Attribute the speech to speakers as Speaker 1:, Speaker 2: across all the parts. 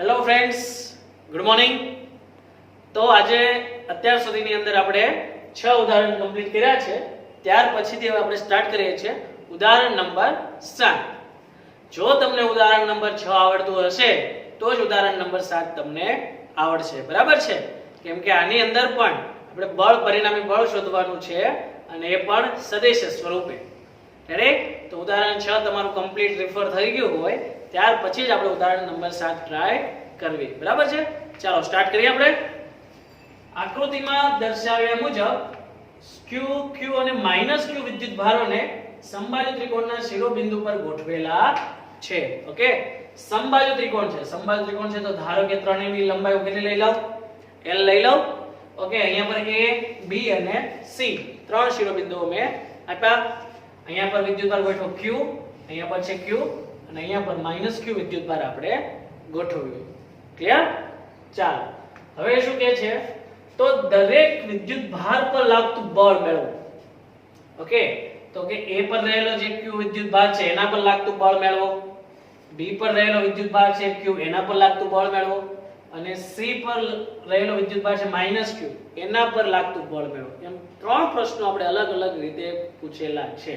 Speaker 1: Hello friends, good morning. તો આજે અત્યાર સુધીની અંદર આપણે 6 ઉદાહરણ કમ્પ્લીટ કર્યા છે. ત્યાર પછીથી હવે આપણે સ્ટાર્ટ કરીએ છીએ ઉદાહરણ નંબર 7. જો તમને ઉદાહરણ નંબર 6 આવડતું હશે તો જ ઉદાહરણ નંબર 7 તમને આવડશે. બરાબર છે? કેમ કે આની અંદર પણ આપણે બળ પરિણામી બળ શોધવાનું છે અને એ પણ સદિશ સ્વરૂપે. રેડી? તો ઉદાહરણ 6 તમારું કમ્પ્લીટ રિફર થઈ ગયું હોય ત્યાર પછી જ આપણે ઉદાહરણ નંબર 7 ટ્રાય કરવી. બરાબર છે? ચાલો સ્ટાર્ટ કરીએ. આપણે આકૃતિમાં દર્શાવ્યા મુજબ q અને -q વિદ્યુત ભારોને સમબાજુ ત્રિકોણના શિરોબિંદુ પર ગોઠવેલા છે. ઓકે, સમબાજુ ત્રિકોણ છે. સમબાજુ ત્રિકોણ છે તો ધારો કે ત્રણેયની લંબાઈ કેટલી લઈ લઉં? l લઈ લઉં. ઓકે, અહીંયા પર a, b અને c ત્રણ શિરોબિંદુઓ મેં આપ્યા. અહીંયા પર વિદ્યુત ભાર ગોઠવો q, અહીંયા પર છે q અને અહીંયા પર -q વિદ્યુત ભાર આપણે ગોઠવ્યું. ક્લિયર? ચાલો હવે શું કહે છે તો દરેક વિદ્યુત ભાર પર લાગતું બળ મેળવો. ઓકે, તો કે a પર રહેલો જે q વિદ્યુત ભાર છે એના પર લાગતું બળ મેળવો, b પર રહેલો વિદ્યુત ભાર છે q એના પર લાગતું બળ મેળવો અને c પર રહેલો વિદ્યુત ભાર છે -q એના પર લાગતું બળ મેળવો. એમ ત્રણ પ્રશ્નો આપણે અલગ અલગ રીતે પૂછેલા છે.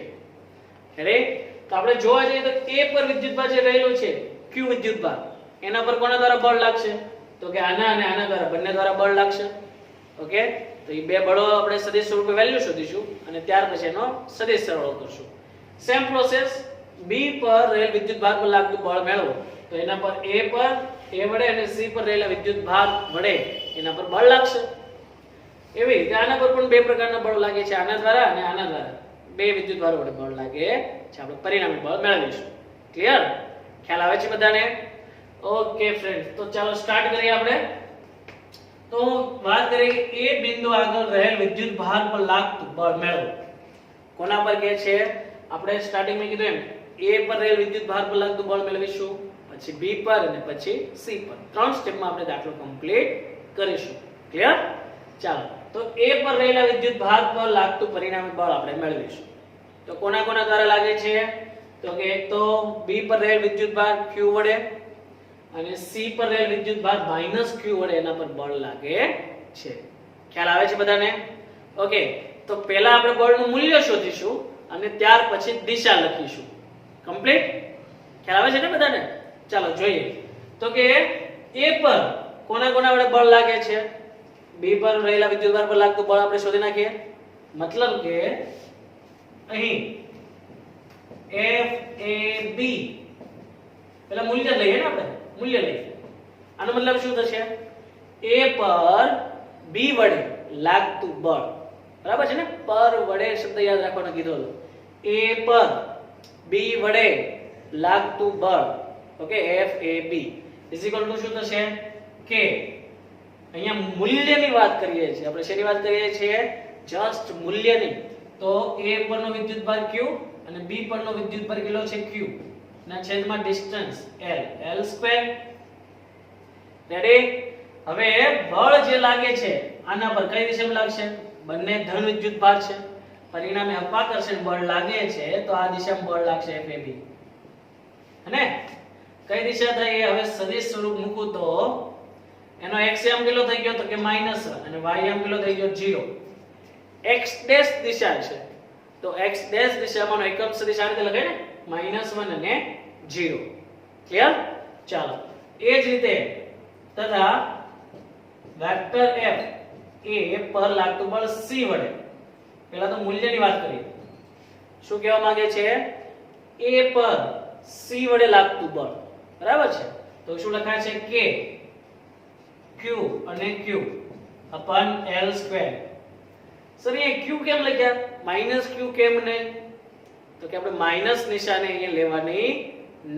Speaker 1: રેડી? તો આપણે જોવા જઈએ તો a પર વિદ્યુત ભાર જે રહેલો છે q વિદ્યુત ભાર એના પર કોના દ્વારા બળ લાગશે? તો કે આના અને આના દ્વારા બંને દ્વારા બળ લાગશે. ઓકે, તો એ બે બળો આપણે સદિશ સ્વરૂપે વેલ્યુ શોધીશું અને ત્યાર પછી એનો સદિશ સરળ કરશું. સેમ પ્રોસેસ b પર રહેલ વિદ્યુત ભાર પર લાગતું બળ મેળવો. તો એના પર a વડે અને c પર રહેલા વિદ્યુત ભાર વડે એના પર બળ લાગશે. એવી રીતે આના પર પણ બે પ્રકારના બળ લાગે છે, આના દ્વારા અને આના દ્વારા. બે વિદ્યુત ભાર વડે બળ લાગે છે, આપણે પરિણામી બળ મેળવીશું. ક્લિયર? ખ્યાલ આવે છે બધાને? ઓકે ફ્રેન્ડ, તો ચાલો સ્ટાર્ટ કરીએ. આપણે તો વાત કરીએ એ બિંદુ આગળ રહેલ વિદ્યુત ભાર પર લાગતું બળ મેળવો. કોના પર કહે છે? આપણે સ્ટાર્ટિંગમાં કીધું એમ a પર રહેલ વિદ્યુત ભાર પર લાગતું બળ મેળવીશું, પછી b પર અને પછી c પર. ત્રણ સ્ટેપમાં આપણે દાખલો કમ્પ્લીટ કરીશું. ક્લિયર? ચાલો, તો a પર રહેલા વિદ્યુત ભાર પર લાગતું પરિણામી બળ આપણે મેળવીશું. તો કોના કોના દ્વારા લાગે છે? તો કે એક તો b પર રહેલ વિદ્યુત ભાર q વડે અને c પર રહેલ વિદ્યુત ભાર -q વડે એના પર બળ લાગે છે. ખ્યાલ આવે છે બધાને? ઓકે, તો પહેલા આપણે બળનું મૂલ્ય શોધીશું અને ત્યાર પછી દિશા લખીશું. કમ્પ્લીટ? ખ્યાલ આવે છે ને બધાને? ચાલો જોઈએ. તો કે a પર કોના કોના વડે બળ લાગે છે? b પર રહેલા વિદ્યુત ભાર પર લાગતું બળ આપણે શોધી નાખીએ. મતલબ કે અહીં FAB પેલા મૂલ્ય લઈએ ને આપણે, મૂલ્ય લઈએ. આનો મતલબ શું થશે? a પર b વડે લાગતું બળ. બરાબર છે ને? પર વડે શબ્દ યાદ રાખવાનો કીધો હતો. a પર b વડે લાગતું બળ. ઓકે, FAB = શું થશે? કે અહીંયા મૂલ્યની વાત કરીએ છીએ આપણે. શેની વાત કરીએ છીએ? જસ્ટ મૂલ્યની. તો a પરનો વિદ્યુત ભાર q અને b પરનો વિદ્યુત ભાર કેટલો છે? q ના છેદમાં ડિસ્ટન્સ l². રેડી? હવે બળ જે લાગે છે આના પર કઈ દિશામાં લાગશે? બંને ધન વિદ્યુત ભાર છે, પરિણામે અપાકર્ષણ બળ લાગે છે તો આ દિશામાં બળ લાગશે FAB. અને કઈ દિશા થઈ? હવે સદિશ સ્વરૂપ મૂકું તો એનો x આમ કેટલો થઈ ગયો? તો કે -1 અને y આમ કેટલો થઈ ગયો? 0. x ડેશ દિશા છે તો x ડેશ દિશામાંનો એકમ સદિશ આ રીતે લખાય ને, -1 અને 0. ક્લિયર? ચાલો, એ જ રીતે તથા વેક્ટર f એ પર લાગતું બળ c વડે. પહેલા તો મૂલ્યની વાત કરીએ. શું કહેવા માંગે છે? a પર c વડે લાગતું બળ. બરાબર છે? તો શું લખાય છે? k q અને q upon l². સર એ q કેમ લખ્યા? -q કેમ નહીં? તો કે આપણે માઈનસ નિશાની અહીંયા લેવાની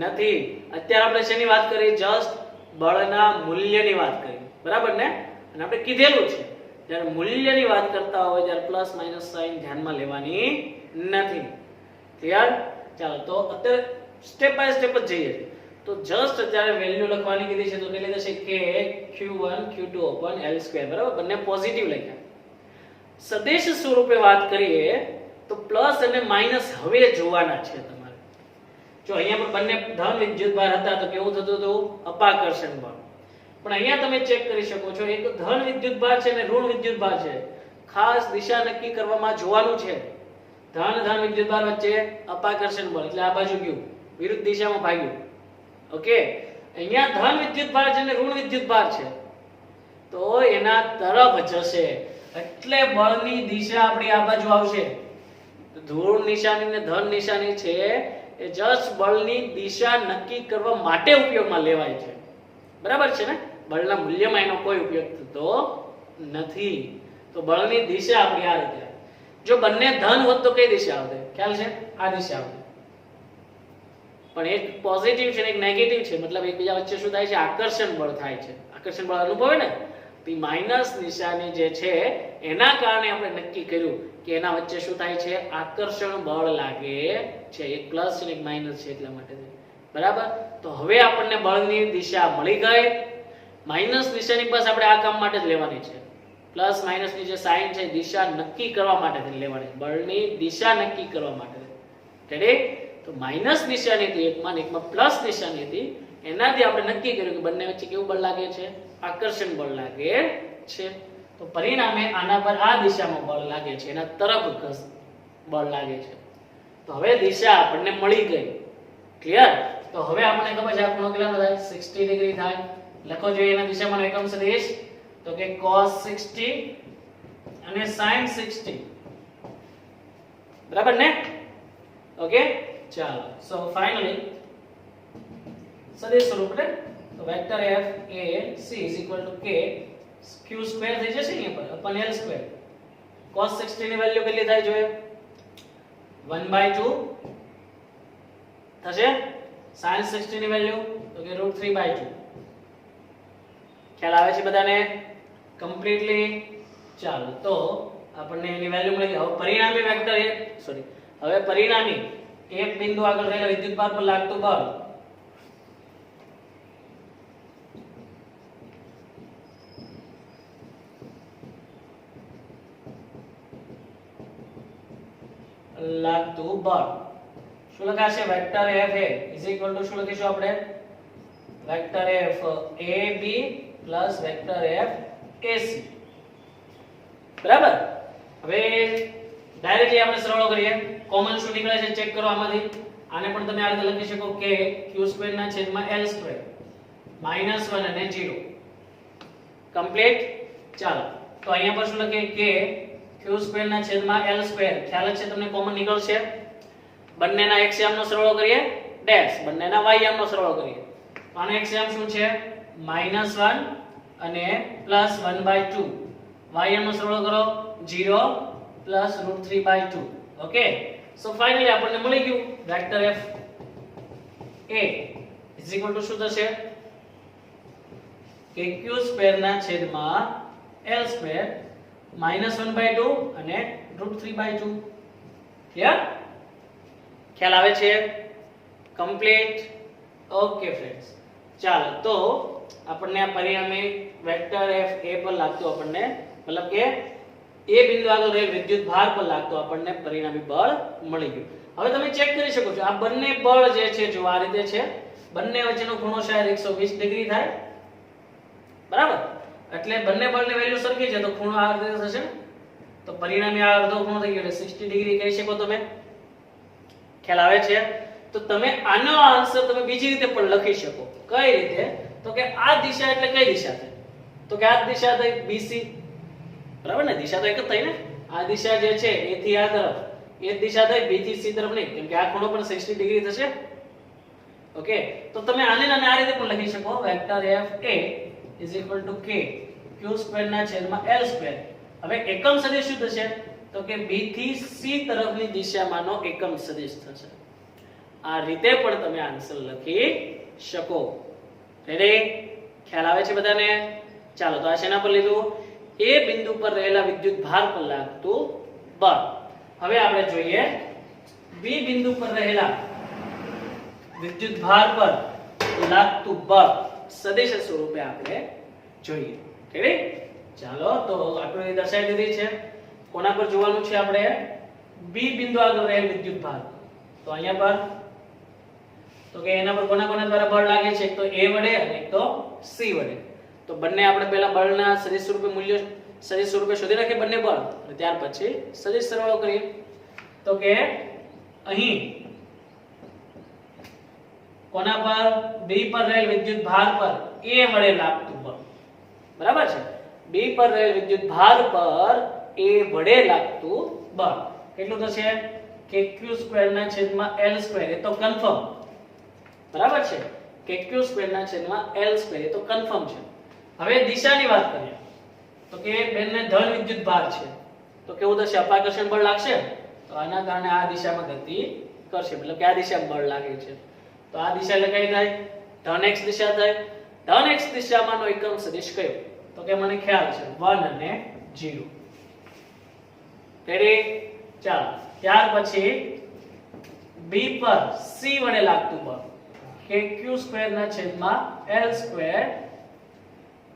Speaker 1: નથી. અત્યારે આપણે શેની વાત કરી? જસ્ટ બળના મૂલ્યની વાત કરી. બરાબર ને? અને આપણે કીધેલું છે જ્યારે મૂલ્યની વાત કરતા હોય ત્યારે પ્લસ માઈનસ સાઇન ધ્યાનમાં લેવાની નથી. ક્લિયર? ચાલો, તો અત્યારે સ્ટેપ બાય સ્ટેપ જ જઈએ. તો જસ્ટ અત્યારે વેલ્યુ લખવાની કીધી છે તો કેટલી થશે? k q1 q2 upon l². બરાબર? બંને પોઝિટિવ લખ્યા. સદિશ સ્વરૂપે વાત કરીએ તો પ્લસ અને માઈનસ હવે જોવાના છે તમારે. જો અહીંયા પર બંને ધન વિદ્યુત ભાર હતા તો કેવું થતું હતું? અપાકર્ષણ બળ. પણ અહીંયા તમે ચેક કરી શકો છો એક ધન વિદ્યુતભાર છે અને ઋણ વિદ્યુતભાર છે. ખાસ દિશા નક્કી કરવામાં જોવાનું છે. ધન વિદ્યુતભાર વચ્ચે અપાકર્ષણ બળ એટલે આ બાજુ ગયું, વિરુદ્ધ દિશામાં ભાગ્યું. ઓકે, અહીંયા ધન વિદ્યુતભાર છે અને ઋણ વિદ્યુતભાર છે તો એના તરફ જશે એટલે બળની દિશા આપણી આ બાજુ આવશે. ઋણ નિશાની ને ધન નિશાની છે એ જસ્ટ બળની દિશા નક્કી કરવા માટે ઉપયોગમાં લેવાય છે. બરાબર છે ને? બળના મૂલ્યમાં એનો કોઈ ઉપયોગ થતો નથી. તો બળની દિશા આપણી આ રીતે. જો બંને ધન હોત તો કઈ દિશા આવતે? ખ્યાલ છે? આ દિશા આવતે. પણ એક પોઝિટિવ છે ને એક નેગેટિવ છે, મતલબ એકબીજા વચ્ચે શું થાય છે? આકર્ષણ બળ થાય છે. આકર્ષણ બળ અનુભવે ને તો માઈનસ નિશાની જે છે એના કારણે આપણે નક્કી કર્યું કે એના વચ્ચે શું થાય છે? આકર્ષણ બળ લાગે છે. એક પ્લસ અને એક માઈનસ છે એટલા માટે. બરાબર? તો હવે આપણને બળની દિશા મળી ગઈ. માઈનસ નિશાની બસ આપણે આ કામ માટે જ લેવાની છે. પ્લસ માઈનસ ની જે સાઇન છે દિશા નક્કી કરવા માટે લેવાની છે. બળની દિશા નક્કી કરવા માટે. રેડી? તો માઈનસ નિશાની હતી એકમાં, એકમાં પ્લસ નિશાની હતી. એનાથી આપણે નક્કી કર્યું કે બંને વચ્ચે કેવું બળ લાગે છે? આકર્ષણ બળ લાગે છે. તો પરિણામે આના પર આ દિશામાં બળ લાગે છે, એના તરફ બળ લાગે છે. તો હવે દિશા આપણને મળી ગઈ. ક્લિયર? તો હવે આપણને ખબર છે આ ખૂણો કેટલો થાય? 60 ડિગ્રી થાય. લખો જોઈએ એના દિશામાં એકમ સદિશ તો કે cos 60 અને sin 60. બરાબર ને? ઓકે, ચાલો. સો ફાઇનલી સદિશ સ્વરૂપ ને તો vector f a c k q square થઈ જશે અહીંયા પર upon l સ્ક્વેર. cos 60 ની વેલ્યુ કેટલી થાય જોઈએ? 1/2 થશે. sin 60 ની વેલ્યુ તો કે √3/2. ખ્યાલ આવે છે બધાને? કમ્પ્લીટલી. ચાલો, તો આપણને એની વેલ્યુ મળી ગઈ. હવે પરિણામી વેક્ટર હવે પરિણામી એક બિંદુ આગળ રહેલા વિદ્યુતભાર પર લાગતું બળ શું લખાશે? વેક્ટર f a શું લખીશું આપણે? Vector f a b plus vector f ac. બરાબર? હવે ડાયરેક્ટલી આપણે સરળો કરીએ. કોમન શું નીકળે છે ચેક કરો આમાંથી. આને પણ તમે આ રીતે લખી શકો કે q² ના છેદમાં l² -1 અને 0. કમ્પ્લીટ. ચાલો, તો અહીંયા પર શું લખીએ કે q² ના છેદમાં l². ખ્યાલ છે તમને? કોમન નીકળશે. બંનેના એક્સિયમ નો સરવાળો કરીએ ડેશ, બંનેના વાયમ નો સરવાળો કરીએ. આનો એક્સિયમ શું છે? -1 અને +1/2. વાયમ નો સરવાળો કરો 0 +√3/2. ઓકે, સો ફાઇનલી આપણને મળી ગયું વેક્ટર f a શું થશે કે q² ના છેદમાં l² -1/2 અને √3/2. ક્લિયર? ખ્યાલ આવે છે? કમ્પ્લીટ. ઓકે ફ્રેન્ડ્સ, ચાલો તો આપણને આ પરિણામે વેક્ટર f a પર લાગતું આપણને મતલબ કે એ બિંદુ આગળ રહેલ વિદ્યુત ભાર પર લાગતું આપણને પરિણામી બળ મળી ગયું. હવે તમે ચેક કરી શકો છો આ બંને બળ જે છે જો આ રીતે છે, બંને વચ્ચેનો ખૂણો શાયદ 120 ડિગ્રી થાય. બરાબર? એટલે બંને બળની વેલ્યુ સરખી છે તો ખૂણો આ રીતે થશે. તો પરિણામી આ અડધો ખૂણો થઈ ગયો એટલે 60 ડિગ્રી કહી શકો તમે. ખ્યાલ આવે છે? તો તમે આનો આન્સર તમે બીજી રીતે પણ લખી શકો. કઈ રીતે? તો કે આ દિશા એટલે કઈ દિશા થઈ? તો કે આ દિશા થઈ BC. બરાબર ને? દિશા તો એક જ થઈ ને. આ દિશા જે છે A થી આ તરફ, એ જ દિશા થઈ B થી C તરફ નહીં, કેમ કે આ ખૂણો પણ 60 ડિગ્રી થશે. ઓકે, તો તમે આને આ રીતે પણ લખી શકો vector f a k q² ના છેદમાં l². હવે એકમ સદિશ શું થશે? તો કે B થી C તરફની દિશામાંનો એકમ સદિશ થશે. આ રીતે પણ તમે આન્સર લખી શકો. રેડી? ખ્યાલ આવે છે બધાને? ચાલો, તો આ શેના પર લીધું? એ બિંદુ પર રહેલા વિદ્યુત ભાર પર લાગતું બળ. હવે આપણે જોઈએ બી બિંદુ પર રહેલા વિદ્યુત ભાર પર લાગતું બળ સદિશ સ્વરૂપે આપણે જોઈએ. રેડી? ચાલો, તો આકૃતિ દર્શાવી દીધી છે. કોના પર જોવાનું છે આપણે? બી બિંદુ આગળ રહેલ વિદ્યુત ભાર. તો અહીંયા પર તો કે એના પર કોના કોના દ્વારા બળ લાગે છે? એક તો A વડે અને એક તો C વડે. તો બંને આપણે પહેલા બળના સદિશ સ્વરૂપે મૂલ્ય સદિશ સ્વરૂપે શોધી નાખીએ બંને બળ અને ત્યાર પછી સદિશ સરવાળો કરીએ. તો કે અહીં કોના પર B પર રહેલ વિદ્યુત ભાર પર A વડે લાગતું બળ, બરાબર છે. B પર રહેલ વિદ્યુત ભાર પર A વડે લાગતું બળ કેટલું થશે કે q² ના છેદમાં l². એ તો કન્ફર્મ, બરાબર છે. કે q² ના છેદમાં l² એ તો કન્ફર્મ છે. હવે દિશાની વાત કરીએ તો કે બેનને ધન વિદ્યુત ભાર છે તો કેવું થશે અપાકર્ષણ બળ લાગશે. તો આના કારણે આ દિશામાં ગતિ કરશે, મતલબ કે આ દિશામાં બળ લાગે છે. તો આ દિશા એટલે કઈ થાય ધન x દિશા થાય. ધન x દિશામાંનો એકમ સદિશ કયો તો કે મને ખ્યાલ છે 1 અને 0. રેડી? ચાલો ત્યાર પછી B પર C વડે લાગતું બળ કે q² ના છેદમાં l².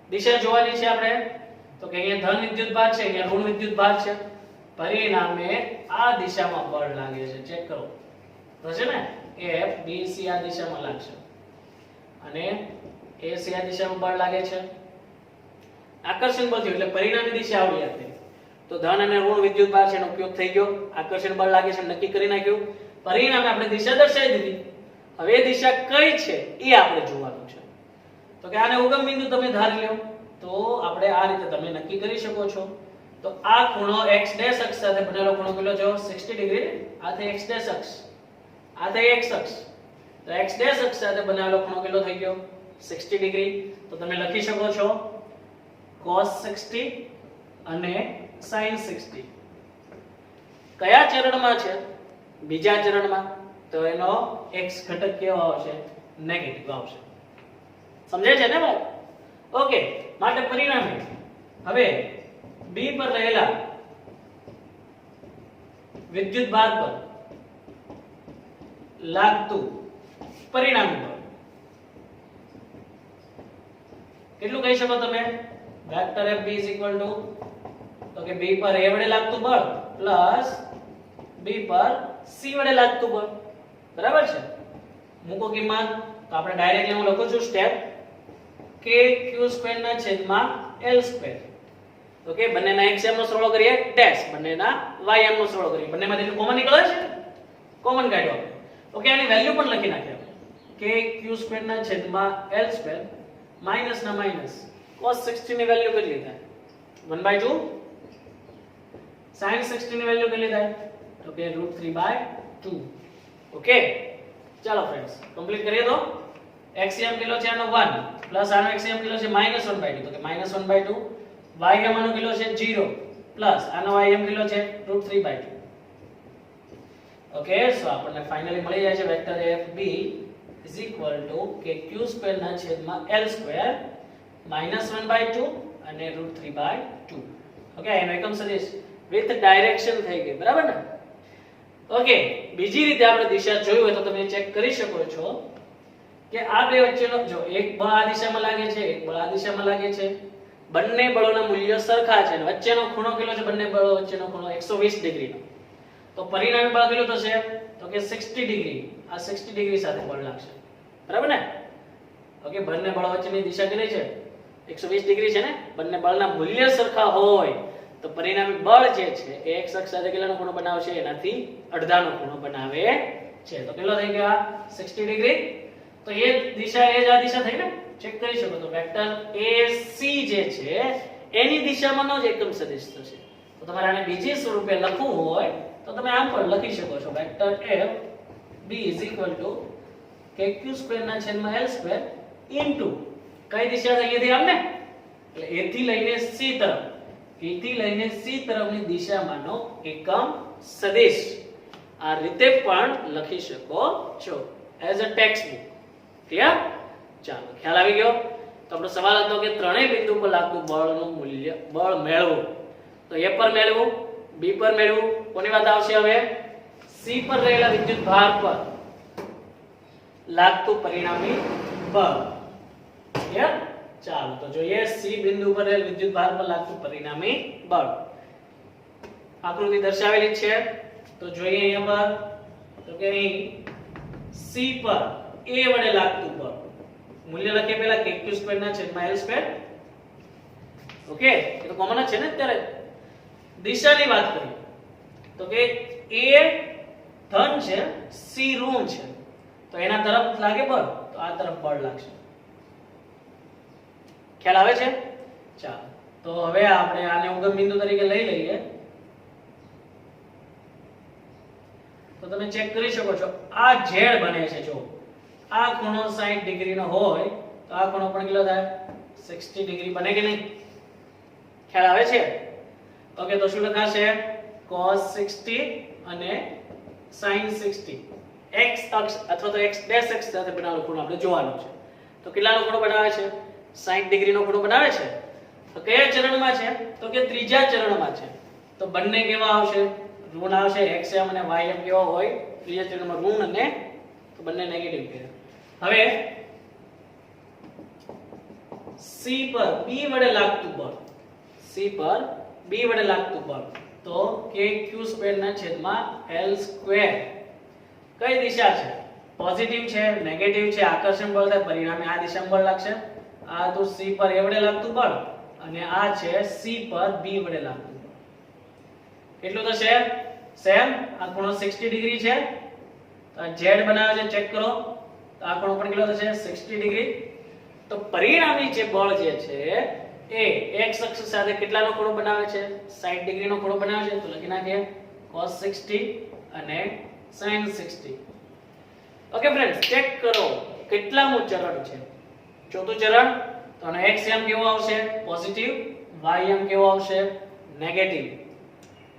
Speaker 1: દિશા જોવાની છે આપણે તો કે અહીંયા ધન વિદ્યુત ભાર છે, અહીંયા ઋણ વિદ્યુત ભાર છે. પરિણામે આ દિશામાં બળ લાગે છે. ચેક કરો તો છે ને F B C આ દિશામાં લાગશે અને A C આ દિશામાં બળ લાગે છે. આકર્ષણ બળ થયું એટલે પરિણામી દિશા આવડી આપે. તો ધન અને ઋણ વિદ્યુત ભાર છે એનો ઉપયોગ થઈ ગયો. આકર્ષણ બળ લાગે છે નક્કી કરી નાખ્યું. પરિણામે આપણે દિશા દર્શાવી દીધી. હવે એ દિશા કઈ છે એ આપણે જોવાનું છે. તો કે આને ઉગમ બિંદુ તમે ધારી લો તો આપણે આ રીતે તમે નક્કી કરી શકો છો. તો આ ખૂણો x' અક્ષ સાથે બનેલો ખૂણો કેટલો છે 60 ડિગ્રી. આ થઈ x' અક્ષ, આ થઈ x અક્ષ. તો x' અક્ષ સાથે બનાવેલો ખૂણો કેટલો થઈ ગયો 60 ડિગ્રી. તો તમે લખી શકો છો cos 60 અને sin 60. કયા ચરણમાં છે? બીજા ચરણમાં. તો એનો x ઘટક કેવો આવશે નેગેટિવ આવશે. સમજાય છે ને ભાઈ? ઓકે. માટે પરિણામે હવે B પર રહેલા વિદ્યુત ભાર પર લાગતું પરિણામી બળ કેટલું કહી શકો તમે? વેક્ટર F B તો કે B પર A વડે લાગતું બળ પ્લસ B પર C વડે લાગતું બળ, બરાબર છે. મૂકો કિંમત. તો આપણે ડાયરેક્ટલી હું લખું છું સ્ટેપ કે q² ના છેદમાં l². તો કે બંનેના xm નો સરવાળો કરીએ ડેશ, બંનેના ym નો સરવાળો કરીએ. બંનેમાંથી કોમન નીકળે છે, કોમન કાઢો. ઓકે, આની વેલ્યુ પણ લખી નાખ્યા કે q² ના છેદમાં l² માઈનસ ના માઈનસ cos 60 ની વેલ્યુ કેટલી થાય 1/2. sin 60 ની વેલ્યુ કેટલી થાય તો કે √3/2. ઓકે, ચાલો ફ્રેન્ડ્સ કમ્પ્લીટ કરીએ. તો xm કિલો છે આનો 1 પ્લસ આનો xm કિલો છે -1/2 તો કે -1/2. ym આનો કિલો છે 0 પ્લસ આનો ym કિલો છે √3/2. ઓકે, સો આપણને ફાઇનલી મળી જાય છે વેક્ટર FB કે q² ના છેદમાં l² -1/2 અને √3/2. ઓકે, એનો એકમ સદિશ વિથ ડાયરેક્શન થઈ ગઈ, બરાબર ને? ઓકે, બીજી રીતે આપણે દિશા જોઈ હોય તો તમે ચેક કરી શકો છો કે આ બે વચ્ચેનો જો એક બળ આ દિશામાં લાગે છે, એક બળ આ દિશામાં લાગે છે. બંને બળોના મૂલ્યો સરખા છે અને વચ્ચેનો ખૂણો કેટલો છે? બંને બળો વચ્ચેનો ખૂણો 120 ડિગ્રીનો. તો પરિણામી બળ કેટલું થશે તો કે 60 ડિગ્રી. આ 60 ડિગ્રી સાથે બળ લાગશે, બરાબર ને? ઓકે, બંને બળો વચ્ચેની દિશા કેટલી છે 120 ડિગ્રી છે ને? બંને બળના મૂલ્ય સરખા હોય તો પરિણામી બળ જે છે એ x અક્ષ સાથે કેટલાનો ખૂણો બનાવશે? એનાથી અડધાનો ખૂણો બનાવે છે. તો કેટલો થઈ ગયો? 60 ડિગ્રી. તો એ દિશા એ જ આ દિશા થઈ ને? ચેક કરી શકો તો વેક્ટર AC જે છે એની દિશામાંનો જ એકમ સદિશ થશે. તો તમારે આને બીજી સ્વરૂપે લખવું હોય તો તમે આમ પણ લખી શકો છો વેક્ટર FB કે q² ના છેદમાં l² ઇન્ટુ કઈ દિશા થઈ હતી આમને? એટલે A થી લઈને C તરફ, A થી લઈને C તરફની દિશામાંનો એકમ સદિશ. આ રીતે પણ લખી શકો છો as a text book. Clear? ચાલો, ખ્યાલ આવી ગયો? તો આપણો સવાલ હતો કે ત્રણેય બિંદુ પર લાગતું બળનું મૂલ્ય બળ મેળવો. તો A પર મેળવું, B પર મેળવું. કોની વાત આવશે હવે? C પર રહેલા વિદ્યુત ભાર પર લાગતું પરિણામી બળ. ક્લિયર? ચાલો તો જોઈએ C બિંદુ પર રહેલ વિદ્યુત ભાર પર લાગતું પરિણામી બળ. આકૃતિ દર્શાવેલી છે તો જોઈએ અહીંયા પર તો કે અહીં C પર A વડે લાગતું બળ મૂલ્ય લખીએ પહેલા કે q² ના છેદમાં l² ઓકે, એ તો કોમન જ છે ને અત્યારે. દિશાની વાત કરીએ તો કે A ધન છે, C ઋણ છે, તો એના તરફ લાગે બળ, તો આ તરફ બળ લાગશે. ખ્યાલ આવે છે? ચાલો, તો હવે આપણે આને ઉગમ બિંદુ તરીકે લઈ લઈએ. તો તમે ચેક કરી શકો છો, આ ઝેડ બને છે. જો આ ખૂણો 60 ડિગ્રીનો હોય તો આ ખૂણો પણ કેટલો થાય? 60 ડિગ્રી બને કે નહીં? ખ્યાલ આવે છે? ઓકે, તો શું લખાશે? cos 60 અને sin 60. x અક્ષ અથવા તો x ડેશ અક્ષ સાથે બનાવેલો ખૂણો આપણે જોવાનો છે. તો કેટલાનો ખૂણો બનાવે છે? 60 ડિગ્રીનો ખૂણો બનાવે છે. તો કયા ચરણમાં છે? તો કે ત્રીજા ચરણમાં છે. તો બંને કેવા આવશે? ઋણ આવશે. xm અને ym કેવા હોય? ત્રીજા ચરણમાં ઋણ અને તો બંને નેગેટિવ કહેવાય. હવે C પર B વડે લાગતું બળ, C પર B વડે લાગતું બળ તો kq² ના છેદમાં l². કઈ દિશા છે? પોઝિટિવ છે, નેગેટિવ છે, આકર્ષણ બળ થાય, પરિણામે આ દિશામાં બળ લાગશે. આ તો C પર A વડે લાગતું બળ અને આ છે C પર B વડે લાગતું બળ. કેટલું થશે? સેમ. આ ખૂણો 60 ડિગ્રી છે, તો આ z બનાવે છે, ચેક કરો. તો આ ખૂણો પણ કેટલો થશે? 60 ડિગ્રી. તો પરિણામી જે બળ જે છે એ x અક્ષ સાથે કેટલાનો ખૂણો બનાવે છે? 60 ડિગ્રીનો ખૂણો બનાવે છે. તો લખી નાખીએ cos 60 અને sin 60. ઓકે ફ્રેન્ડ્સ, ચેક કરો કેટલામું ચરણ છે? ચોથું ચરણ. તો આનો xm કેવો આવશે? પોઝિટિવ. ym કેવો આવશે? નેગેટિવ.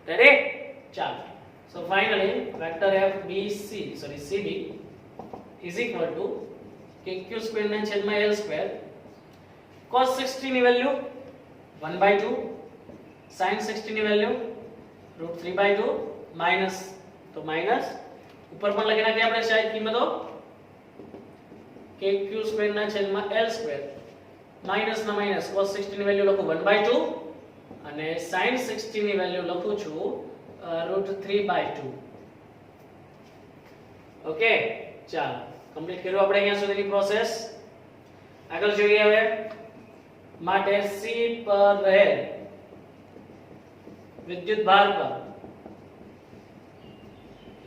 Speaker 1: રેડી? ચાલો. So finally vector cb is equal to kq² ના છેદમાં l². cos 60 ની વેલ્યુ 1/2, sin 60 ની વેલ્યુ √3/2 માઈનસ, તો માઈનસ ઉપર પણ લખી નાખીએ આપણે શાયદ કિંમતો. kq² ના છેદમાં l² માઈનસ ના માઈનસ cos 60 ની વેલ્યુ લખું 1/2 અને sin 60 ની વેલ્યુ લખું છું √3/2. ઓકે, ચાલો કમ્પ્લીટ કર્યું આપણે અહીંયા સુધીની પ્રોસેસ. આગળ જોઈએ હવે. માટે C પર રહેલ વિદ્યુત ભાર પર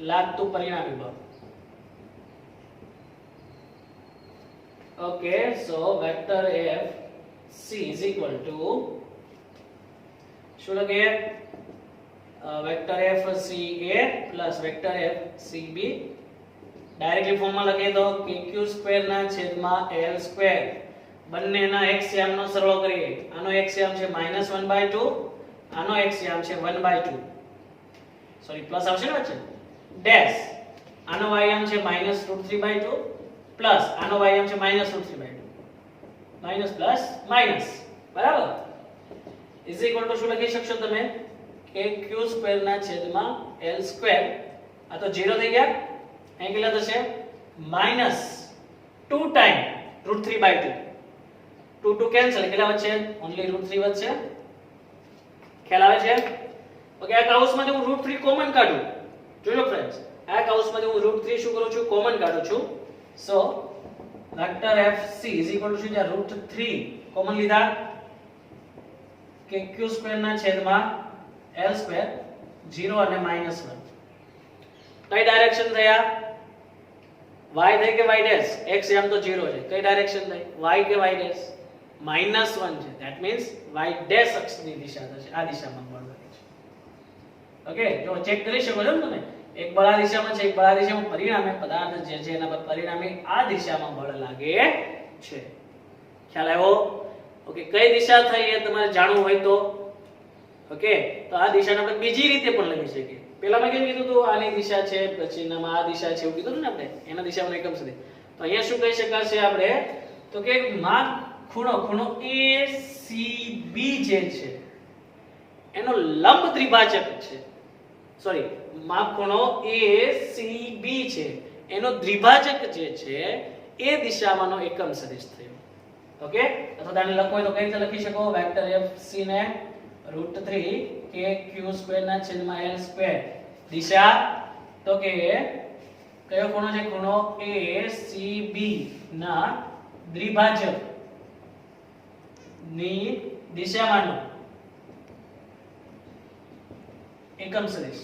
Speaker 1: લાગતું પરિણામી બળ. Okay, so vector FC is equal to શું લખીએ? Vector FCA plus vector FCB. Directly ફોર્મમાં લખીએ તો kq² ના છેદમાં l². બંનેના xm નો સરવાળો કરીએ. આનો xm છે -1/2, આનો xm છે 1/2. સોરી, પ્લસ આવશે ને વચ્ચે ડેશ. આનો ym છે -√3/2 પ્લસ આનો ym છે -√3/2. માઈનસ પ્લસ માઈનસ, બરાબર. ઇઝ ઇક્વલ ટુ શું લખી શકશો તમે? kq² ના છેદમાં l². આ તો 0 થઈ ગયા. અહીં કેટલા થશે? -2 ટાઈમ √3/2. 2 કેન્સલ, કેટલા વધશે? ઓન્લી √3 વધશે. ખ્યાલ આવે છે? ઓકે, આ કૌંસમાંથી હું √3 કોમન કાઢું. જોજો ફ્રેન્ડ્સ, આ કૌંસમાંથી હું √3 શું કરું છું? કોમન કાઢું છું. So vector FC is equal to √3 common લીધા. kq² ના છેદમાં l², 0 અને -1. કઈ ડાયરેક્શન થયા? y થઈ કે y ડેશ? x એમ તો 0 છે. કઈ ડાયરેક્શન થઈ? y કે y ડેશ? -1 છે. ધેટ મીન્સ y ડેશ અક્ષની દિશા થશે. આ દિશામાં બળ લાગે છે. ઓકે, જો ચેક કરી શકો છો તમે. એક બળ આ દિશામાં છે, એક બળ આ દિશામાં. પરિણામે પદાર્થ જે છે એના પર પરિણામે આ દિશામાં બળ લાગે છે. ખ્યાલ આવ્યો? ઓકે, કઈ દિશા થઈ એ તમારે જાણવું હોય તો ઓકે, તો આ દિશાને આપણે બીજી રીતે પણ લખી શકીએ. પહેલામાં કેમ કીધું તો આની દિશા છે, પછી એનામાં આ દિશા છે એવું કીધું ને આપણે. એના દિશામાં એકમ સુધી. તો અહીંયા શું કહી શકાશે આપણે? તો કે માપ ખૂણો ACB જે છે એનો લંબ દ્વિભાજક છે. સોરી, માપ ખૂણો ACB છે એનો દ્વિભાજક જે છે એ દિશામાંનો એકમ સદિશ થયો. ઓકે, અથવા આને લખવું હોય તો કઈ રીતે લખી શકો? વેક્ટર FC ને √3 kq² ના છેદમાં l². દિશા તો કે કયો ખૂણો છે? ખૂણો ACB ના દ્વિભાજક ની દિશામાંનો એકમ સદિશ.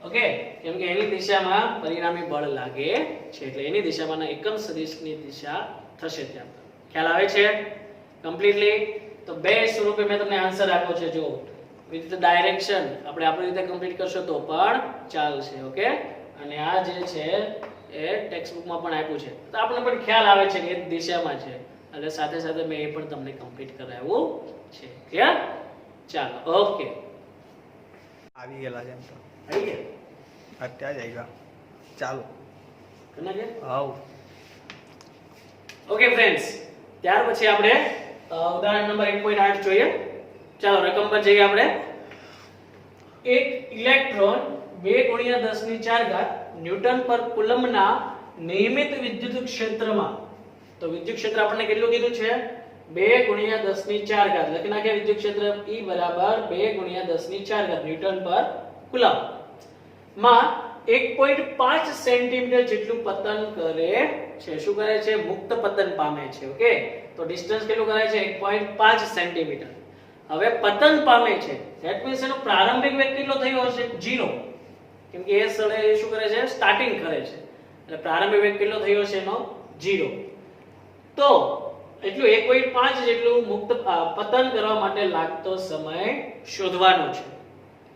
Speaker 1: ઓકે, કેમ કે એની દિશામાં પરિણામી બળ લાગે છે એટલે એની દિશામાંના એકમ સદિશની દિશા થશે ત્યાં. ખ્યાલ આવે છે કમ્પ્લીટલી? તો બે સ્વરૂપે મેં તમને આન્સર આપ્યો છે. જો વિથ ડાયરેક્શન આપણે આપણી રીતે કમ્પ્લીટ કરશો તો પણ ચાલશે. ઓકે, અને આ જે છે એ ટેક્સ્ટ બુકમાં પણ આપ્યું છે તો આપણને પણ ખ્યાલ આવે છે કે એ દિશામાં છે એટલે સાથે સાથે મેં એ પણ તમને કમ્પ્લીટ કરાવ્યું છે. ક્લિયર? ચાલો, ઓકે.
Speaker 2: આવી ગયેલા છે એમ તો.
Speaker 1: આવી ગયા?
Speaker 2: અત્યારે જ આવ્યા. ચાલો
Speaker 1: કના કે?
Speaker 2: આવ.
Speaker 1: ઓકે ફ્રેન્ડ્સ, ત્યાર પછી આપણે ઉદાહરણ નંબર 1.8 જોઈએ. ચાલો રકમ પર જઈએ આપણે. એક ઇલેક્ટ્રોન 2 × 10⁴ ન્યૂટન પર કુલમ્બના નિયમિત વિદ્યુત ક્ષેત્રમાં, તો વિદ્યુત ક્ષેત્ર આપણને કેટલું કીધું છે? 2 × 10⁴ લખી નાખીએ. વિદ્યુત ક્ષેત્ર E બરાબર 2 × 10⁴ ન્યૂટન પર કુલમ્બ માં 1.5 સેન્ટીમીટર જેટલું પતન કરે છે. શું કરે છે? મુક્ત પતન પામે છે. ઓકે, તો ડિસ્ટન્સ કેટલું કરે છે? 1.5 સેન્ટીમીટર. હવે પતન પામે છે ધેટ મીન્સ એનો પ્રારંભિક વેગ કેટલો થયો હશે? 0, કેમ કે એ સ્થળે શું કરે છે? સ્ટાર્ટિંગ કરે છે એટલે પ્રારંભિક વેગ કેટલો થયો છે એનો? 0. તો એટલું 1.5 જેટલું મુક્ત પતન કરવા માટે લાગતો સમય શોધવાનો છે.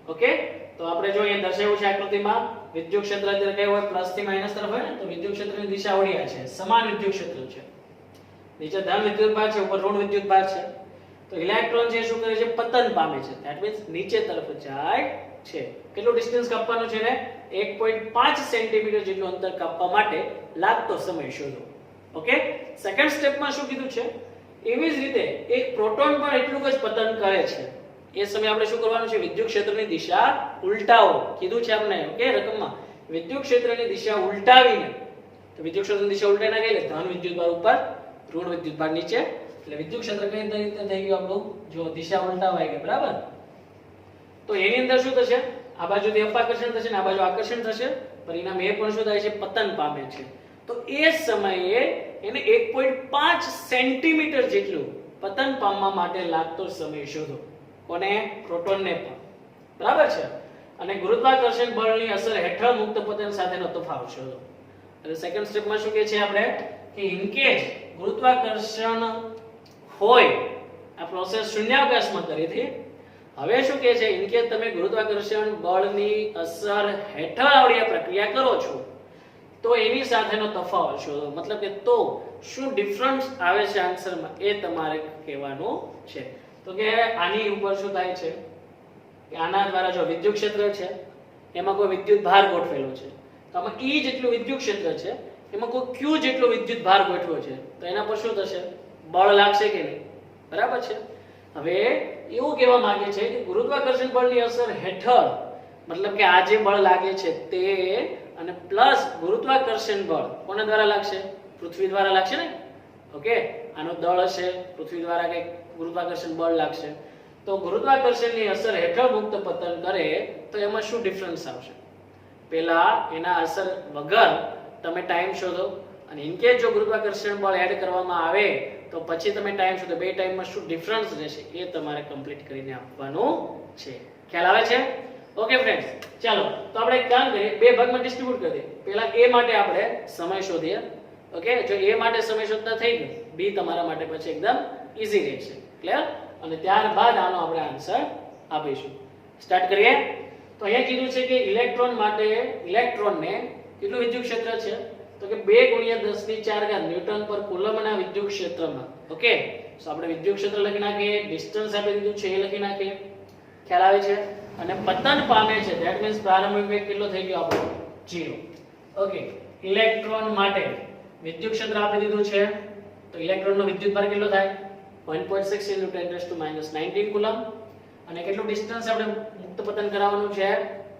Speaker 1: ઓકે, તો આપણે જો અહીંયા દર્શાવ્યું છે આકૃતિમાં વિદ્યુત ક્ષેત્ર અત્યારે કયું હોય? પ્લસ થી માઈનસ તરફ હોય ને, તો વિદ્યુત ક્ષેત્રની દિશા ઓડિયા છે, સમાન વિદ્યુત ક્ષેત્ર છે. નીચે ધન વિદ્યુત ભાર છે, ઉપર ઋણ વિદ્યુત ભાર છે. તો ઇલેક્ટ્રોન જે શું કરે છે? પતન પામે છે. ધેટ મીન્સ નીચે તરફ જાય છે. કેટલું ડિસ્ટન્સ કાપવાનું છે ને? 1.5 સેન્ટીમીટર જેટલું અંતર કાપવા માટે લાગતો સમય શોધો. ઓકે, સેકન્ડ સ્ટેપમાં શું કીધું છે? એવી જ રીતે એક પ્રોટોન પણ એટલું જ પતન કરે છે. એ સમયે આપણે શું કરવાનું છે? વિદ્યુત ક્ષેત્રની દિશા ઉલટાવો કીધું છે આપણે. ઓકે, રકમમાં વિદ્યુત ક્ષેત્રની દિશા ઉલટાવીને, તો વિદ્યુત ક્ષેત્રની દિશા ઉલટાઈને ગઈ એટલે ધન વિદ્યુત ભાર ઉપર, ઋણ વિદ્યુત ભાર નીચે, એટલે વિદ્યુત ક્ષેત્ર કઈ રીતે થઈ ગયું આપણું? જો દિશા ઉલટાવાઈ ગઈ. બરાબર? તો એની અંદર શું થશે? આ બાજુથી અપાકર્ષણ થશે ને આ બાજુ આકર્ષણ થશે. પરિણામે એ પણ શું થાય છે? પતન પામે છે. તો એ સમયે એને 1.5 સેન્ટીમીટર જેટલું પતન પામવા માટે લાગતો સમય શોધો. કોને? પ્રોટોનને પણ. બરાબર છે? અને ગુરુત્વાકર્ષણ બળની અસર હેઠળ મુક્ત પતન સાથેનો તફાવત શોધો. એટલે સેકન્ડ સ્ટેપમાં શું કહે છે આપણે? કે ઇન કેસ ગુરુત્વાકર્ષણ હોય, આ પ્રોસેસ શૂન્યાવકાશમાં કરી હતી. હવે શું કહે છે? ઇન કેસ તમે ગુરુત્વાકર્ષણ બળની અસર હેઠળ આવડી આ પ્રક્રિયા કરો છો તો એની સાથેનો તફાવત શોધો. મતલબ કે તો શું ડિફરન્સ આવે છે આન્સરમાં એ તમારે કહેવાનું છે. તો કે આની ઉપર શું થાય છે કે આના દ્વારા જો વિદ્યુત ક્ષેત્ર છે એમાં કોઈ વિદ્યુત ભાર ગોઠવેલો છે, તો આમાં E જેટલું વિદ્યુત ક્ષેત્ર છે એમાં કોઈ Q જેટલો વિદ્યુત ભાર ગોઠવ્યો છે, તો એના પર શું થશે? બળ લાગશે કે નહીં? બરાબર છે? હવે એવું કહેવા માંગે છે કે ગુરુત્વાકર્ષણ બળની અસર હેઠળ, મતલબ કે આ જે બળ લાગે છે તે અને પ્લસ ગુરુત્વાકર્ષણ બળ કોના દ્વારા લાગશે? પૃથ્વી દ્વારા લાગશે ને. ઓકે, આનો દળ હશે, પૃથ્વી દ્વારા કઈ ગુરુત્વાકર્ષણ બળ લાગશે. તો ગુરુત્વાકર્ષણની અસર હેઠળ મુક્ત પતન કરે તો એમાં શું ડિફરન્સ આવશે? પહેલા એના અસર વગર તમે ટાઈમ શોધો અને ઇન કેસ જો ગુરુત્વાકર્ષણ બળ એડ કરવામાં આવે તો પછી તમે ટાઈમ શોધો. બે ટાઈમમાં શું ડિફરન્સ રહેશે એ તમારે કમ્પ્લીટ કરીને આપવાનું છે. ખ્યાલ આવે છે? ઓકે ફ્રેન્ડ્સ, ચાલો તો આપણે એક કામ કરીએ, બે ભાગમાં ડિસ્ટ્રીબ્યુટ કરી દઈએ. પહેલા એ માટે આપણે સમય શોધીએ. ઓકે, જો એ માટે સમય શોધતા થઈ ગયું, બી તમારા માટે પછી એકદમ ઈઝી રહેશે. ક્લિયર? અને ત્યારબાદ આનો આપણે આન્સર આપીશું. સ્ટાર્ટ કરીએ. તો અહીંયા કીધું છે કે ઇલેક્ટ્રોન માટે, ઇલેક્ટ્રોનને કેટલું વિદ્યુત ક્ષેત્ર છે? તો કે 2 × 10⁴ ન્યૂટન પર કુલમ્બના વિદ્યુત ક્ષેત્રમાં. ઓકે, તો આપણે વિદ્યુત ક્ષેત્ર લખી નાખીએ, ડિસ્ટન્સ આપી દીધું છે એ લખી નાખીએ. ખ્યાલ આવે છે? અને પતન પામે છે ધેટ મીન્સ પ્રારંભિક વેગ કેટલો થઈ ગયો આપણો? 0. ઓકે, ઇલેક્ટ્રોન માટે વિદ્યુત ક્ષેત્ર આપી દીધું છે તો ઇલેક્ટ્રોનનો વિદ્યુત ભાર કેટલો થાય? 1.6 × 10⁻⁹ કુલમ્બ. અને કેટલું ડિસ્ટન્સ આપણે મુક્ત પતન કરાવવાનું છે?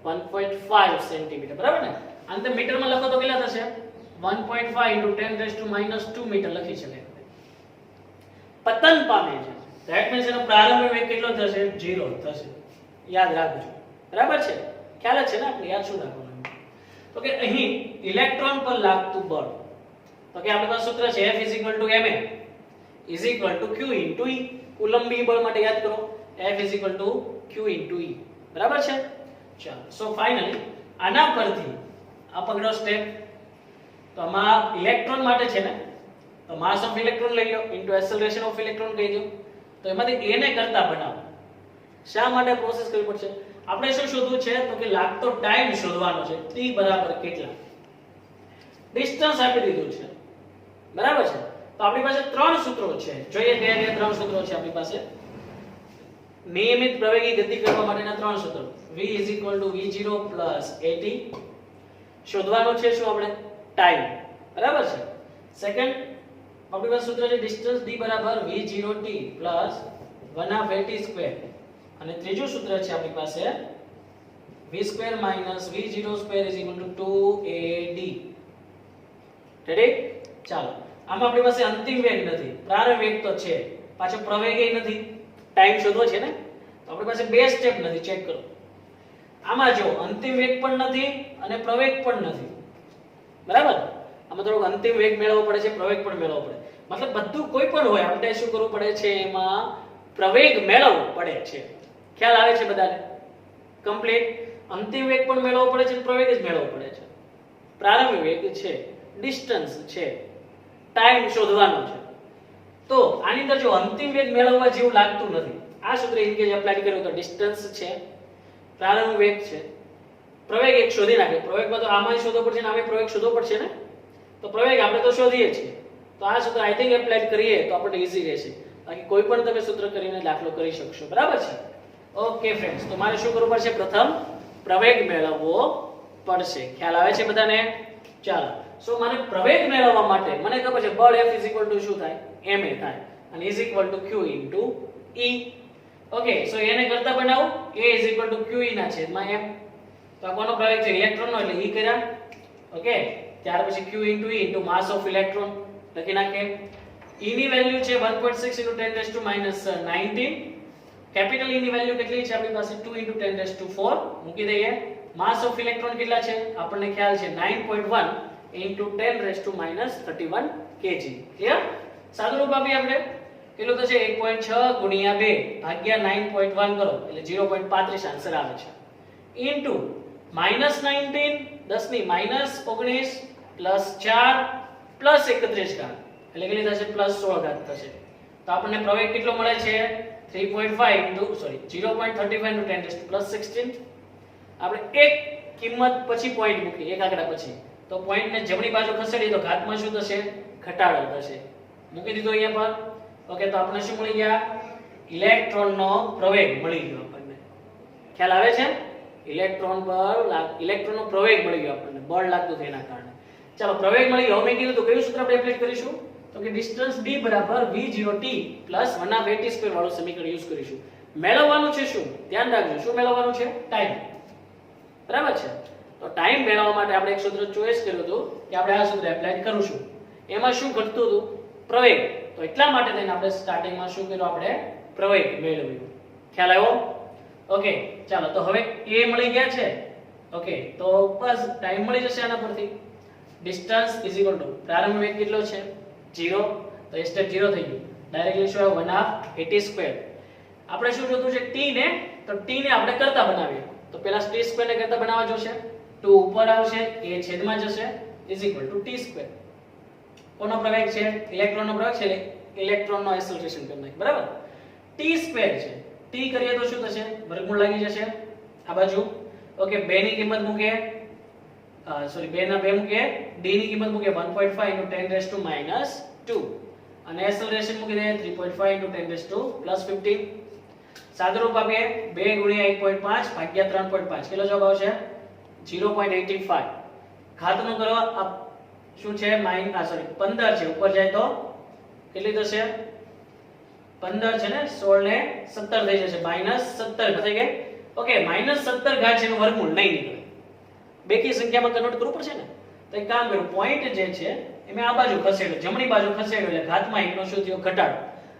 Speaker 1: 1.5 સેન્ટીમીટર. બરાબર ને? આને મીટરમાં લખો તો કેટલા થશે? 1.5 × 10⁻² મીટર લખી શકાય. પતન પામે છે ધેટ મીન્સ એનો પ્રારંભિક વેગ કેટલો થશે? 0 થશે. યાદ રાખજો. બરાબર છે? ખ્યાલ જ છે ને? આપણે યાદ શું રાખવાનું? તો કે અહીં ઇલેક્ટ્રોન પર લાગતું બળ, તો કે આપણી પાસે સૂત્ર છે F = ma. Is equal to Q into E. કુલંબી બળ માટે યાદ કરો F is equal to Q into E. બરાબર છે? ચાલો સો ફાઇનલી આના પરથી આ પકડો સ્ટેપ. તો આમાં ઇલેક્ટ્રોન માટે છે ને, તો માસ ઓફ ઇલેક્ટ્રોન લઈ લો ઇન્ટુ એક્સેલરેશન ઓફ ઇલેક્ટ્રોન કહી દો. તો એમાંથી a ને કરતા બનાવો. શા માટે પ્રોસેસ કરવી પડશે? આપણે શું શોધવું છે? તો કે લાગતો ટાઈમ શોધવાનો છે. t બરાબર કેટલા, ડિસ્ટન્સ આપી દીધું છે. બરાબર છે? તો આપણી પાસે ત્રણ સૂત્રો છે. જોઈએ કયા ત્રણ સૂત્રો છે આપણી પાસે. નિયમિત પ્રવેગી ગતિ કરવા માટેના ત્રણ સૂત્રો. v v0 at શોધવાનું છે શું આપણે? ટાઈમ. બરાબર છે? સેકન્ડ આપણી પાસે સૂત્ર છે ડિસ્ટન્સ d બરાબર v0t 1/at². અને ત્રીજું સૂત્ર છે આપણી પાસે v² v0² 2ad. રેડી? ચાલો આમાં આપણી પાસે અંતિમ વેગ નથી, પ્રારંભ વેગ તો છે, પાછો પ્રવેગય નથી. ટાઈમ શોધવો છે ને, તો આપણી પાસે બે સ્ટેપ નથી. ચેક કરો આમાં, જો અંતિમ વેગ પણ નથી અને પ્રવેગ પણ નથી. બરાબર? આમાં થોડોક અંતિમ વેગ મેળવવો પડે છે, પ્રવેગ પણ મેળવવો પડે. મતલબ બધું કોઈ પણ હોય આપણે શું કરવું પડે છે? એમાં પ્રવેગ મેળવવો પડે છે. ખ્યાલ આવે છે બધાને? કમ્પ્લીટ. અંતિમ વેગ પણ મેળવવો પડે છે, પ્રવેગ જ મેળવવો પડે છે. પ્રારંભિક વેગ છે, ડિસ્ટન્સ છે, ટાઈમ શોધવાનો છે. તો આની અંદર જો અંતિમ વેગ મેળવવા જેવું લાગતું નથી. આ સૂત્ર ઇનકેસ એપ્લાય કર્યું તો ડિસ્ટન્સ છે, પ્રારંભિક વેગ છે, પ્રવેગ એક શોધી નાખે. પ્રવેગમાં તો આમાં શોધવો પડશે ને આમાં પ્રવેગ શોધવો પડશે ને. તો પ્રવેગ આપણે તો શોધીએ છીએ. તો આ સૂત્ર આઈ થિંક એપ્લાય કરીએ તો આપણે ઈઝી રહેશે. બાકી કોઈ પણ તમે સૂત્ર કરીને દાખલો કરી શકશો. બરાબર છે? ઓકે ફ્રેન્ડ્સ, તો મારે શું કરવું પડશે? પ્રથમ પ્રવેગ મેળવવો પડશે. ખ્યાલ આવે છે બધાને? ચાલો સો મારે પ્રવેગ મેળવવા માટે મને ખબર છે બળ F ઇઝ ઇક્વલ ટુ શું થાય? ma થાય અને is equal to Q into E. Okay so એને કરતા બનાવું a is equal to QE ના છેદમાં m. તો આ કોનો પ્રવેગ છે? ઇલેક્ટ્રોનનો, એટલે E કર્યા. ઓકે ત્યાર પછી Q into E into mass of electron લખી નાખે. E ની વેલ્યુ છે 1.6 * 10⁻⁹. કેપિટલ E ની વેલ્યુ કેટલી છે આપણી પાસે? 2 * 10⁴ મૂકી દઈએ. માસ ઓફ ઇલેક્ટ્રોન કેટલા છે? આપણને ખ્યાલ છે 9.1 × 10⁻31 kg. ક્લિયર? સાદું રૂપ આપી આપણે કેટલું થશે? 1.6 × 2 ભાગ્યા 9.1 કરો એટલે 0.35 આન્સર આવે છે. ઇન્ટુ -19 10 ની -19 +4 +31 ઘાત એટલે કેટલી થશે? +16 ઘાત થશે. તો આપણને પ્રવેગ કેટલો મળે છે? 0.35 × 10⁻16. આપણે એક કિંમત પછી પોઈન્ટ મૂકી, એક આંકડા પછી. તો પોઈન્ટ ને જમણી બાજુ ખસેડીએ તો ઘાતમાં શું થશે? ઘટાડો થશે. મૂકી દીધો અહીંયા પર. ઓકે તો આપણને શું મળી ગયા? ઇલેક્ટ્રોનનો પ્રવેગ મળી ગયો આપણને. ખ્યાલ આવે છે? ઇલેક્ટ્રોનનો પ્રવેગ મળી ગયો આપણને, બળ લાગતું થયું એના કારણે. ચાલો પ્રવેગ મળી ગયો. મેં કીધું તો કયું સૂત્ર આપણે એપ્લાય કરીશું? તો કે ડિસ્ટન્સ d બરાબર v0t 1/at² વાળું સમીકરણ યુઝ કરીશું. મેળવવાનું છે શું? ધ્યાન રાખજો. શું મેળવવાનું છે? ટાઈમ. બરાબર છે? તો ટાઈમ મેળવવા માટે આપણે એક સૂત્ર ચોઈસ કર્યું હતું કે આપણે આ સૂત્ર એપ્લાય કરીશું. એમાં શું ઘટતું હતું? પ્રવેગ. તો એટલા માટે થઈને આપણે સ્ટાર્ટિંગમાં શું કર્યું? આપણે પ્રવેગ મેળવ્યું. ખ્યાલ આવ્યો? ઓકે ચાલો તો હવે a મળી ગયા છે. ઓકે તો બસ ટાઈમ મળી જશે આના પરથી. ડિસ્ટન્સ ઇઝ ઇક્વલ ટુ પ્રારંભિક વેગ કેટલો છે? 0. તો એ સ્ટેપ 0 થઈ ગયું. ડાયરેક્ટલી શું આવ્યું? 1/at². આપણે શું જોતું છે? t ને. તો t ને આપણે કરતા બનાવીએ. તો પહેલા t² ને કરતા બનાવવા જોશે. 2 ઉપર આવશે, a છેદમાં જશે ઇઝ ઇક્વલ ટુ t². કોનો પ્રવેગ છે? ઇલેક્ટ્રોનનો પ્રવેગ છે. ઇલેક્ટ્રોનનો એક્સેલરેશન કરી નાખી. બરાબર? t² છે. t કરીએ તો શું થશે? વર્ગમૂળ લાગી જશે આ બાજુ. ઓકે 2 ની કિંમત મૂકે, સોરી 2 ના 2 મૂકે, d ની કિંમત મૂકે 1.5 × 10⁻2 અને એક્સેલરેશન મૂકી દે 3.5 × 10⁻15. સાદુરૂપ આપીએ 2 × 1.5 ભાગ્યા 3.5 કેટલો જવાબ આવશે? 0.85. ઘાતનો કરો આ શું છે? 15 છે. ઉપર જાય તો કેટલી થશે? 15 છે ને 16 ને 17 થઈ જશે. -17 થઈ ગઈ. ઓકે -17 ઘાત છે એનું વર્ગમૂળ નહીં નીકળે. બેકી સંખ્યામાં કન્વર્ટ કરવું પડશે ને. તો એક કામ કરું, પોઈન્ટ જે છે એ મેં આ બાજુ ખસેડ્યો, જમણી બાજુ ખસેડ્યો એટલે ઘાતમાં એકનો શું થયો? ઘટાડો.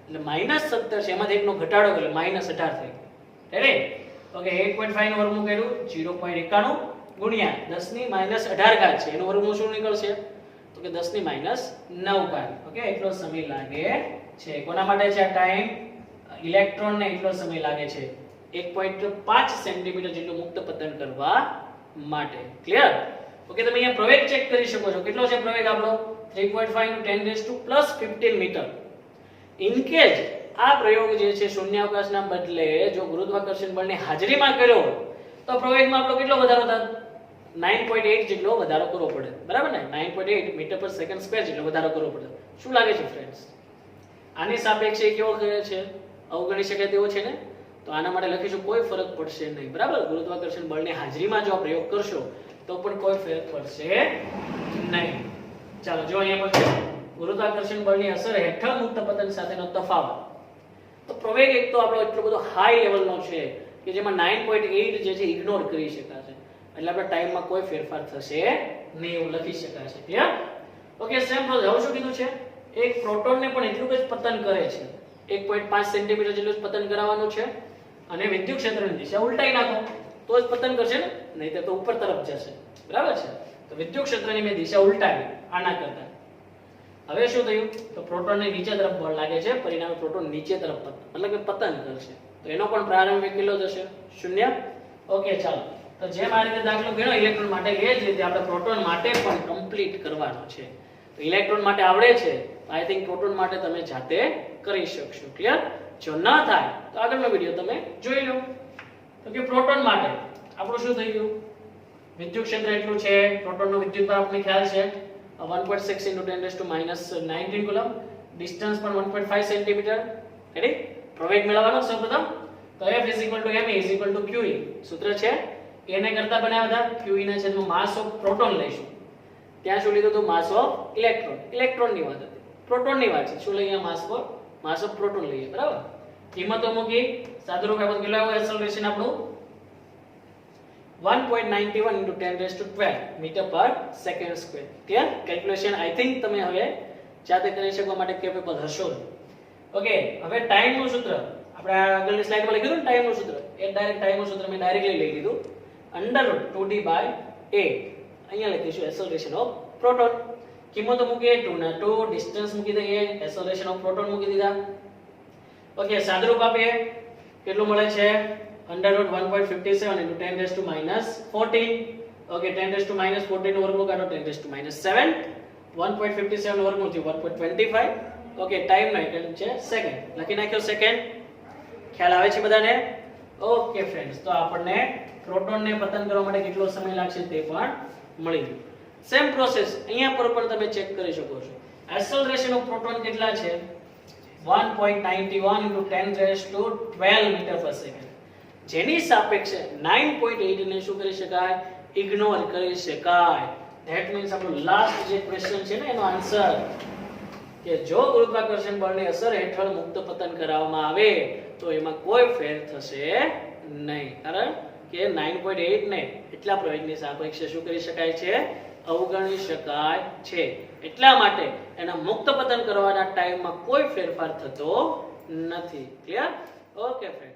Speaker 1: એટલે -17 છે એમાંથી એકનો ઘટાડો એટલે -18 થઈ ગયો. રેડી? ઓકે 8.5 નું વર્ગમૂળ કર્યું 0.91 ગુણ્યા 10 ની -18 ઘાત છે એનું વર્ગમૂળ શું નીકળશે? તો કે 10 ની -9 ઘાત. ઓકે એટલો સમય લાગે છે. કોના માટે છે આ ટાઈમ? ઇલેક્ટ્રોનને એટલો સમય લાગે છે 1.5 સેન્ટીમીટર જેટલું મુક્ત પતન કરવા માટે. ક્લિયર? ઓકે, તમે અહીંયા પ્રવેગ ચેક કરી શકો છો. કેટલો છે પ્રવેગ આપણો? 3.5 × 10⁻15 મીટર. ઇન કેસ આ પ્રયોગ જે છે શૂન્યાવકાશના બદલે જો ગુરુત્વાકર્ષણ બળની હાજરીમાં કર્યો તો પ્રવેગમાં આપણો કેટલો વધારો થાય? 9.8 જેટલો વધારો કરવો પડે. બરાબર ને? 9.8 મીટર પર સેકન્ડ સ્ક્વેર જેટલો વધારો કરવો પડે. શું લાગે છે ફ્રેન્ડ્સ? આની સાપેક્ષે કેવો કહે છે? અવગણી શકાય તેવો છે ને? તો આના માટે લખીશું કોઈ ફરક પડશે નહીં. બરાબર? ગુરુત્વાકર્ષણ બળની હાજરીમાં જો આ પ્રયોગ કરશો તો પણ કોઈ ફેર પડશે નહીં. ચાલો જો અહીંયા પર છે ગુરુત્વાકર્ષણ બળની અસર હેઠળ મુક્ત પતન સાથેનો તફાવત. તો પ્રવેગ એક તો આપણો એટલો બધો હાઈ લેવલનો છે કે જેમાં 9.8 જે છે ઇગ્નોર કરી શકાશે. એટલે આપણે ટાઈમમાં કોઈ ફેરફાર થશે નહીં એવું લખી શકાશે. ક્લિયર? Okay, same process. હવે શું કીધું છે? એક પ્રોટોનને પણ એટલું જ પતન કરે છે. 1.5 સેન્ટીમીટર જેટલું જ પતન કરાવવાનું છે અને વિદ્યુત ક્ષેત્રની દિશા ઉલટાઈ નાખો તો જ પતન કરશે ને, નહીં તો ઉપર તરફ જશે. બરાબર છે? તો વિદ્યુત ક્ષેત્રની મેં દિશા ઉલટાવી આના કરતા. હવે શું થયું? તો પ્રોટોનને નીચે તરફ બળ લાગે છે, પરિણામે પ્રોટોન નીચે તરફ મતલબ કે પતન કરશે. તો એનો પણ પ્રારંભિક કેટલો થશે? 0. ઓકે, ચાલો. તો જેમ આ રીતે દાખલો ગણ્યો ઇલેક્ટ્રોન માટે, એ જ રીતે આપણે પ્રોટોન માટે પણ કમ્પ્લીટ કરવાનો છે. તો ઇલેક્ટ્રોન માટે આવડે છે, આઈ થિંક પ્રોટોન માટે તમે જાતે કરી શકશો. ક્લિયર? જો ન થાય તો આગળનો વિડિયો તમે જોઈ લો. તો કે પ્રોટોન માટે આપણું શું થઈ ગયું? વિદ્યુત ક્ષેત્ર એટલું છે, પ્રોટોનનો વિદ્યુત ભાર આપણને ખ્યાલ છે 1.6 × 10⁻19 કુલમ, ડિસ્ટન્સ પણ 1.5 સેન્ટીમીટર. રેડી? પ્રવેગ મેળવવાનો સૌપ્રથમ. તો F = ma = QE. સૂત્ર છે a ને કરતા બનાવ્યા હતા, QE ના છેદમાં માસ ઓફ પ્રોટોન લઈશું. ત્યાં શું લીધું હતું? માસ ઓફ ઇલેક્ટ્રોન. ઇલેક્ટ્રોનની વાત હતી, પ્રોટોનની વાત છે. શું લઈએ? માસ ઓફ પ્રોટોન લઈએ. બરાબર? કિંમતો મૂકી, સાદુરૂપ આપણે કેટલો આવ્યો એક્સેલરેશન આપણું? 1.91 × 10⁻12 મીટર પર second square. Clear? Calculation I think તમે હવે જાતે કરી શકવા માટે કેપેબલ હશો. ઓકે, હવે ટાઈમનું સૂત્ર આપણે આગળની સ્લાઇડમાં લખ્યું હતું ને ટાઈમનું સૂત્ર, એ ડાયરેક્ટ ટાઈમનું સૂત્ર મેં ડાયરેક્ટલી લઈ લીધું. √2D/a અહીંયા લખીશું એક્સેલરેશન ઓફ પ્રોટોન. કિંમતો મૂકીએ 2 ના 2, ડિસ્ટન્સ મૂકી દઈએ, એક્સેલરેશન ઓફ પ્રોટોન મૂકી દીધા. ઓકે, સાદુરૂપ આપીએ કેટલું મળે છે? √1.57 × 10⁻14. ઓકે, 10⁻14 નું વર્ગમૂળ કાઢો 10⁻7. 1.57 નું વર્ગમૂળ થયું 1.25. ઓકે, ટાઈમ નો એકમ છે સેકન્ડ. લખી નાખ્યો સેકન્ડ. ખ્યાલ આવે છે બધાને? ઓકે ફ્રેન્ડ્સ, તો આપણને પ્રોટોનને પતન કરવા માટે કેટલો સમય લાગશે તે પણ મળી ગયું. સેમ પ્રોસેસ અહીંયા પર પણ તમે ચેક કરી શકો છો. એક્સેલરેશન ઓફ પ્રોટોન કેટલા છે? 1.91 × 10⁻12 મીટર પર સેકન્ડ. જેની સાપેક્ષે 9.8 ને શું કરી શકાય? ઇગ્નોર કરી શકાય. ધેટ મીન્સ આપણો લાસ્ટ જે ક્વેશ્ચન છે ને એનો આન્સર કે જો ગુરુત્વાકર્ષણ બળની અસર હેઠળ મુક્ત પતન કરાવવામાં આવે તો એમાં કોઈ ફેર થશે નહીં. કારણ કે 9.8 ને એટલા પ્રવેગની સાપેક્ષે શું કરી શકાય છે? અવગણી શકાય છે. એટલા માટે એના મુક્ત પતન કરવાના ટાઈમમાં કોઈ ફેરફાર થતો નથી. ક્લિયર? Okay friend.